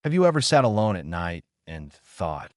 Have you ever sat alone at night and thought,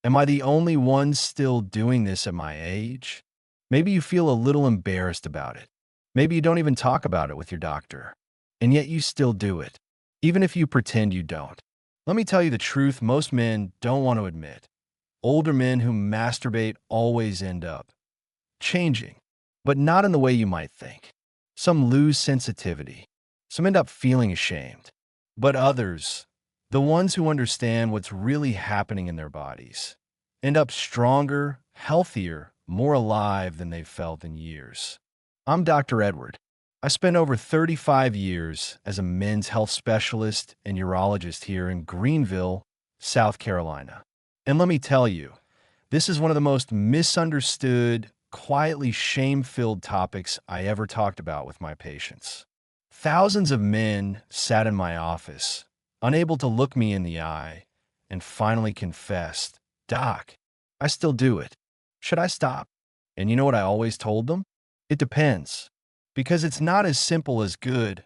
am I the only one still doing this at my age? Maybe you feel a little embarrassed about it. Maybe you don't even talk about it with your doctor. And yet you still do it, even if you pretend you don't. Let me tell you the truth most men don't want to admit. Older men who masturbate always end up changing, but not in the way you might think. Some lose sensitivity. Some end up feeling ashamed. But others, the ones who understand what's really happening in their bodies, end up stronger, healthier, more alive than they've felt in years. I'm Dr. Edward. I spent over 35 years as a men's health specialist and urologist here in Greenville, South Carolina. And let me tell you, this is one of the most misunderstood, quietly shame-filled topics I ever talked about with my patients. Thousands of men sat in my office, unable to look me in the eye, and finally confessed, "Doc, I still do it. Should I stop?" And you know what I always told them? It depends. Because it's not as simple as good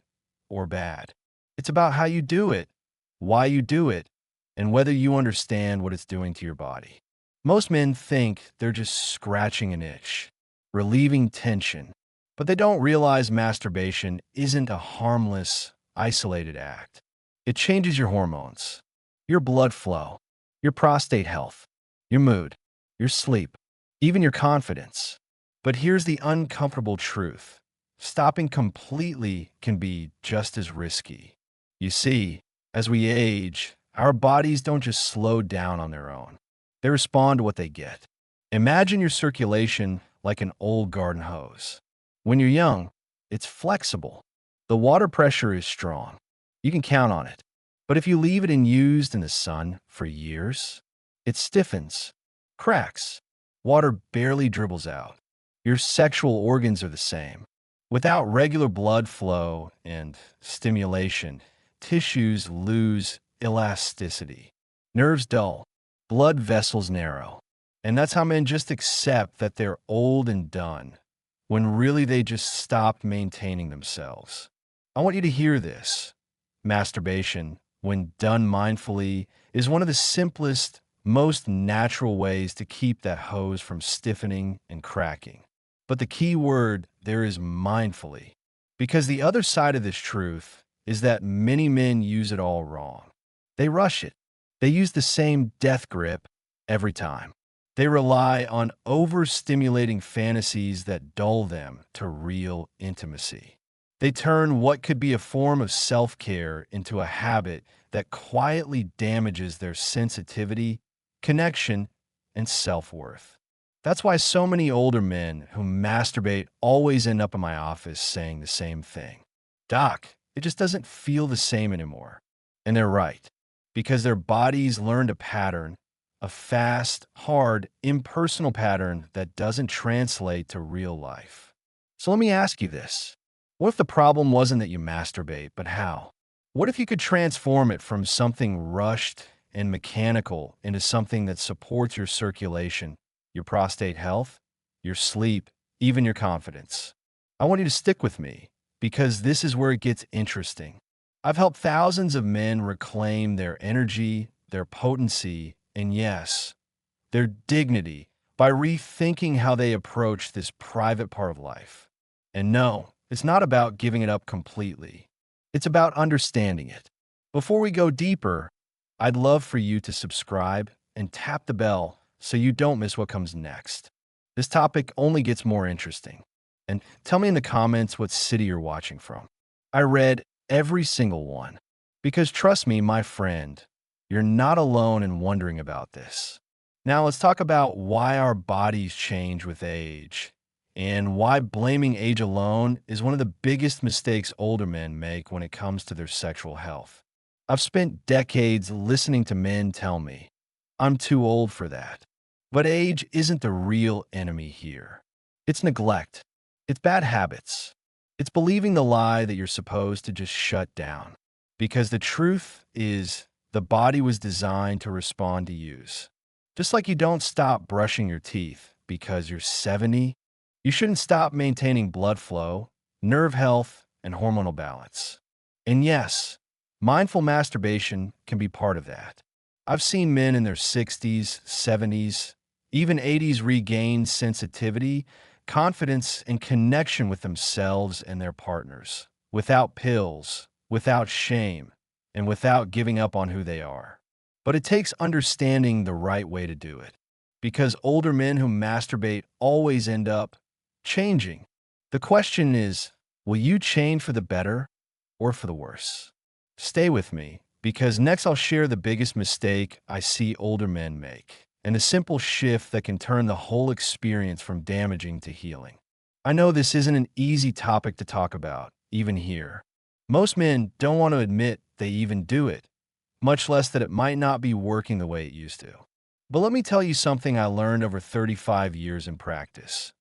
or bad. It's about how you do it, why you do it, and whether you understand what it's doing to your body. Most men think they're just scratching an itch, relieving tension, but they don't realize masturbation isn't a harmless, isolated act. It changes your hormones, your blood flow, your prostate health, your mood, your sleep, even your confidence. But here's the uncomfortable truth. Stopping completely can be just as risky. You see, as we age, our bodies don't just slow down on their own. They respond to what they get. Imagine your circulation like an old garden hose. When you're young, it's flexible. The water pressure is strong. You can count on it. But if you leave it unused in the sun for years, it stiffens, cracks. Water barely dribbles out. Your sexual organs are the same. Without regular blood flow and stimulation, tissues lose elasticity. Nerves dull, blood vessels narrow. And that's how men just accept that they're old and done, when really they just stopped maintaining themselves. I want you to hear this. Masturbation, when done mindfully, is one of the simplest, most natural ways to keep that hose from stiffening and cracking. But the key word there is mindfully, because the other side of this truth is that many men use it all wrong. They rush it. They use the same death grip every time. They rely on overstimulating fantasies that dull them to real intimacy. They turn what could be a form of self-care into a habit that quietly damages their sensitivity, connection, and self-worth. That's why so many older men who masturbate always end up in my office saying the same thing. "Doc, it just doesn't feel the same anymore." And they're right, because their bodies learned a pattern, a fast, hard, impersonal pattern that doesn't translate to real life. So let me ask you this. What if the problem wasn't that you masturbate, but how? What if you could transform it from something rushed and mechanical into something that supports your circulation, your prostate health, your sleep, even your confidence? I want you to stick with me, because this is where it gets interesting. I've helped thousands of men reclaim their energy, their potency, and yes, their dignity by rethinking how they approach this private part of life. And no, it's not about giving it up completely. It's about understanding it. Before we go deeper, I'd love for you to subscribe and tap the bell so you don't miss what comes next. This topic only gets more interesting. And tell me in the comments what city you're watching from. I read every single one. Because trust me, my friend, you're not alone in wondering about this. Now let's talk about why our bodies change with age and why blaming age alone is one of the biggest mistakes older men make when it comes to their sexual health. I've spent decades listening to men tell me, "I'm too old for that." But age isn't the real enemy here. It's neglect. It's bad habits. It's believing the lie that you're supposed to just shut down. Because the truth is, the body was designed to respond to use. Just like you don't stop brushing your teeth because you're 70, you shouldn't stop maintaining blood flow, nerve health, and hormonal balance. And yes, Mindful masturbation can be part of that. I've seen men in their 60s, 70s, even 80s regain sensitivity, confidence, and connection with themselves and their partners, without pills, without shame, and without giving up on who they are. But it takes understanding the right way to do it, because older men who masturbate always end up changing. The question is, will you change for the better or for the worse? Stay with me, because next I'll share the biggest mistake I see older men make, and a simple shift that can turn the whole experience from damaging to healing. I know this isn't an easy topic to talk about, even here. Most men don't want to admit they even do it, much less that it might not be working the way it used to. But let me tell you something I learned over 35 years in practice.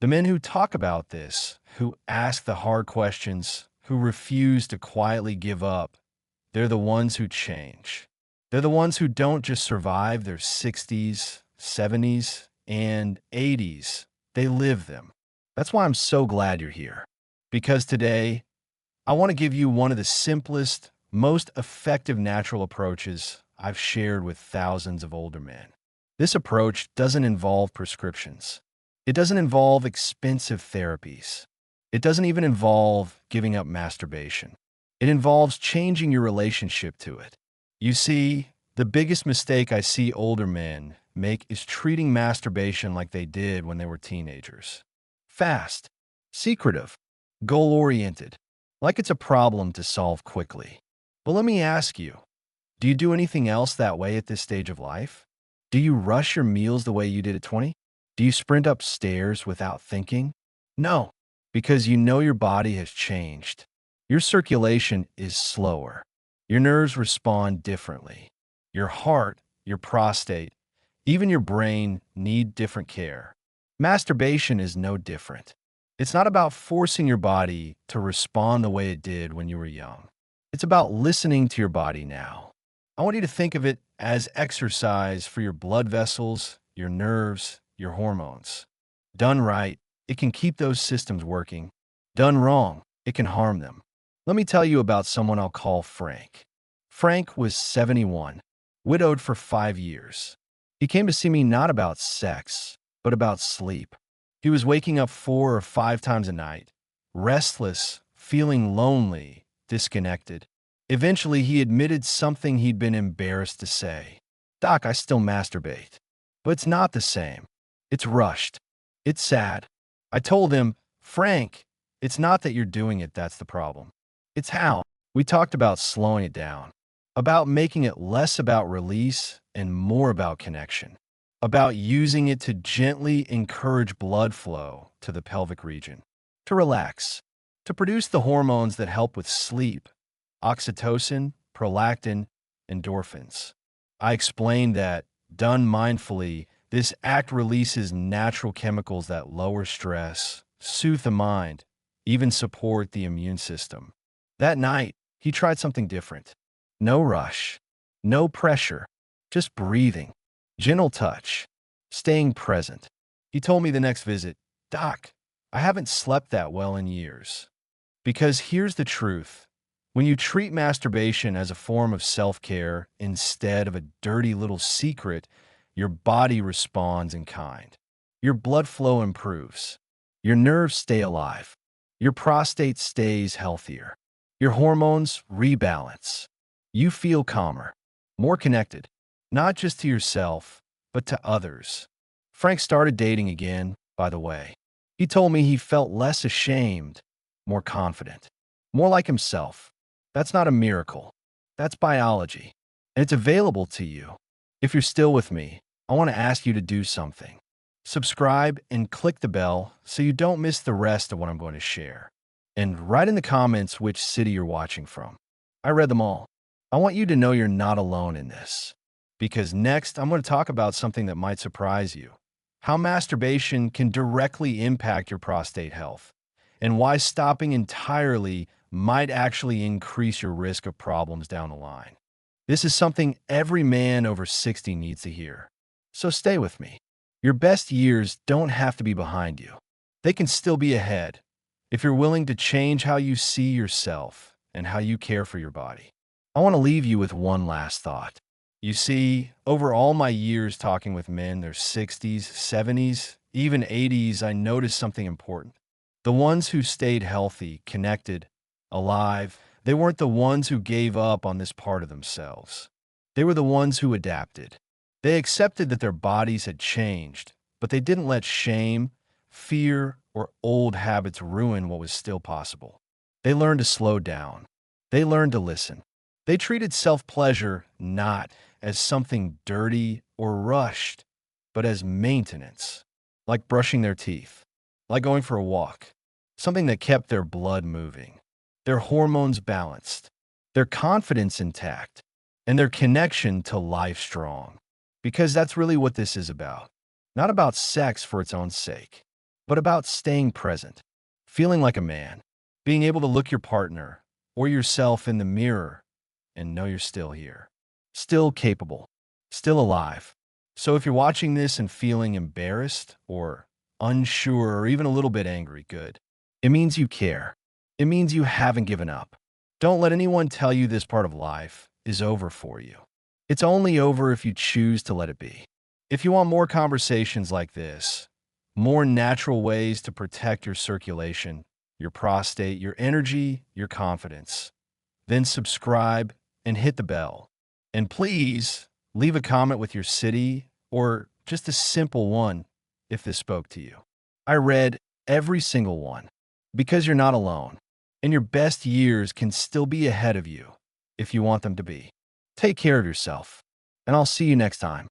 The men who talk about this, who ask the hard questions, who refuse to quietly give up, they're the ones who change. They're the ones who don't just survive their 60s, 70s, and 80s. They live them. That's why I'm so glad you're here. Because today, I want to give you one of the simplest, most effective natural approaches I've shared with thousands of older men. This approach doesn't involve prescriptions. It doesn't involve expensive therapies. It doesn't even involve giving up masturbation. It involves changing your relationship to it. You see, the biggest mistake I see older men make is treating masturbation like they did when they were teenagers. Fast, secretive, goal-oriented, like it's a problem to solve quickly. But let me ask you, do you do anything else that way at this stage of life? Do you rush your meals the way you did at 20? Do you sprint up stairs without thinking? No, because you know your body has changed. Your circulation is slower. Your nerves respond differently. Your heart, your prostate, even your brain need different care. Masturbation is no different. It's not about forcing your body to respond the way it did when you were young. It's about listening to your body now. I want you to think of it as exercise for your blood vessels, your nerves, your hormones. Done right, it can keep those systems working. Done wrong, it can harm them. Let me tell you about someone I'll call Frank. Frank was 71, widowed for 5 years. He came to see me not about sex, but about sleep. He was waking up 4 or 5 times a night, restless, feeling lonely, disconnected. Eventually, he admitted something he'd been embarrassed to say. "Doc, I still masturbate. But it's not the same. It's rushed. It's sad." I told him, "Frank, it's not that you're doing it that's the problem. It's how." We talked about slowing it down, about making it less about release and more about connection, about using it to gently encourage blood flow to the pelvic region, to relax, to produce the hormones that help with sleep, oxytocin, prolactin, endorphins. I explained that, done mindfully, this act releases natural chemicals that lower stress, soothe the mind, even support the immune system. That night, he tried something different. No rush, no pressure, just breathing, gentle touch, staying present. He told me the next visit, "Doc, I haven't slept that well in years." Because here's the truth. When you treat masturbation as a form of self-care instead of a dirty little secret, your body responds in kind. Your blood flow improves. Your nerves stay alive. Your prostate stays healthier. Your hormones rebalance. You feel calmer, more connected, not just to yourself, but to others. Frank started dating again, by the way. He told me he felt less ashamed, more confident, more like himself. That's not a miracle. That's biology. And it's available to you. If you're still with me, I want to ask you to do something. Subscribe and click the bell so you don't miss the rest of what I'm going to share. And write in the comments which city you're watching from. I read them all. I want you to know you're not alone in this. Because next, I'm going to talk about something that might surprise you. How masturbation can directly impact your prostate health, and why stopping entirely might actually increase your risk of problems down the line. This is something every man over 60 needs to hear. So stay with me. Your best years don't have to be behind you. They can still be ahead, if you're willing to change how you see yourself and how you care for your body. I want to leave you with one last thought. You see, over all my years talking with men, their 60s, 70s, even 80s, I noticed something important. The ones who stayed healthy, connected, alive, they weren't the ones who gave up on this part of themselves. They were the ones who adapted. They accepted that their bodies had changed, but they didn't let shame, fear, or old habits ruin what was still possible. They learned to slow down. They learned to listen. They treated self-pleasure not as something dirty or rushed, but as maintenance, like brushing their teeth, like going for a walk, something that kept their blood moving, their hormones balanced, their confidence intact, and their connection to life strong. Because that's really what this is about. Not about sex for its own sake, but about staying present, feeling like a man, being able to look your partner or yourself in the mirror and know you're still here, still capable, still alive. So if you're watching this and feeling embarrassed or unsure or even a little bit angry, good. It means you care. It means you haven't given up. Don't let anyone tell you this part of life is over for you. It's only over if you choose to let it be. If you want more conversations like this, more natural ways to protect your circulation, your prostate, your energy, your confidence, then subscribe and hit the bell. And please leave a comment with your city or just a simple one if this spoke to you. I read every single one because you're not alone, and your best years can still be ahead of you if you want them to be. Take care of yourself, and I'll see you next time.